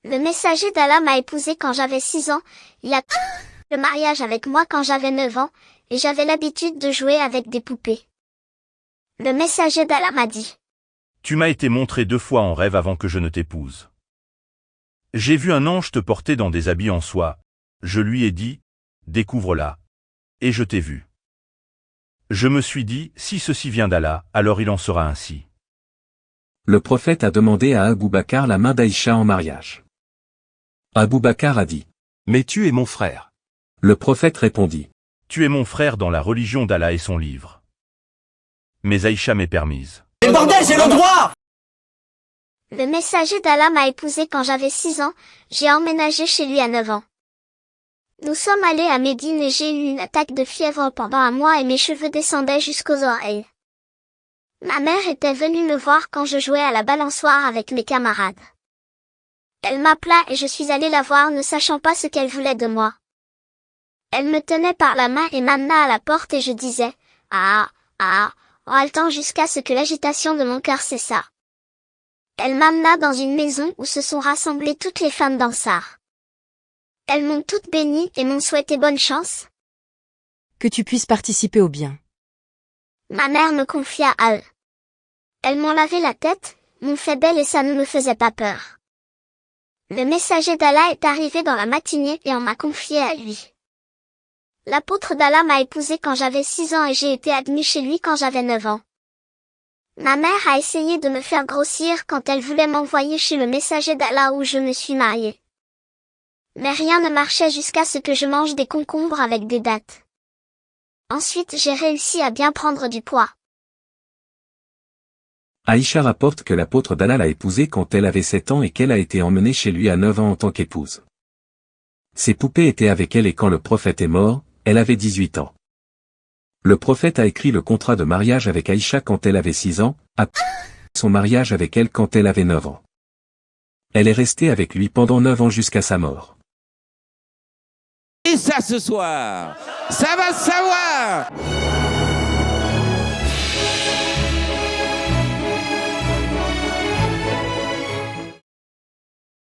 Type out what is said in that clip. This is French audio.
Le messager d'Allah m'a épousée quand j'avais 6 ans, il a le mariage avec moi quand j'avais 9 ans, et j'avais l'habitude de jouer avec des poupées. Le messager d'Allah m'a dit: Tu m'as été montré 2 fois en rêve avant que je ne t'épouse. J'ai vu un ange te porter dans des habits en soie. Je lui ai dit, découvre-la. Et je t'ai vu. Je me suis dit, si ceci vient d'Allah, alors il en sera ainsi. Le prophète a demandé à Abou Bakr la main d'Aïcha en mariage. Abou Bakr a dit: Mais tu es mon frère. Le prophète répondit: Tu es mon frère dans la religion d'Allah et son livre. Mais Aïcha m'est permise. Mais bordel, j'ai le droit! Le messager d'Allah m'a épousée quand j'avais 6 ans, j'ai emménagé chez lui à 9 ans. Nous sommes allés à Médine et j'ai eu une attaque de fièvre pendant un mois et mes cheveux descendaient jusqu'aux oreilles. Ma mère était venue me voir quand je jouais à la balançoire avec mes camarades. Elle m'appela et je suis allé la voir ne sachant pas ce qu'elle voulait de moi. Elle me tenait par la main et m'amena à la porte et je disais « Ah, ah », en haletant jusqu'à ce que l'agitation de mon cœur cessa. Elle m'amena dans une maison où se sont rassemblées toutes les femmes d'Ansar. Elles m'ont toutes bénie et m'ont souhaité bonne chance. Que tu puisses participer au bien. Ma mère me confia à eux. Elles m'ont lavé la tête, m'ont fait belle et ça ne me faisait pas peur. Le messager d'Allah est arrivé dans la matinée et on m'a confié à lui. L'apôtre d'Allah m'a épousée quand j'avais 6 ans et j'ai été admis chez lui quand j'avais 9 ans. Ma mère a essayé de me faire grossir quand elle voulait m'envoyer chez le messager d'Allah où je me suis mariée. Mais rien ne marchait jusqu'à ce que je mange des concombres avec des dattes. Ensuite j'ai réussi à bien prendre du poids. Aïcha rapporte que l'apôtre d'Allah l'a épousée quand elle avait 7 ans et qu'elle a été emmenée chez lui à 9 ans en tant qu'épouse. Ses poupées étaient avec elle et quand le prophète est mort, elle avait 18 ans. Le prophète a écrit le contrat de mariage avec Aïcha quand elle avait 6 ans, après son mariage avec elle quand elle avait 9 ans. Elle est restée avec lui pendant 9 ans jusqu'à sa mort. Et ça ce soir, ça va se savoir!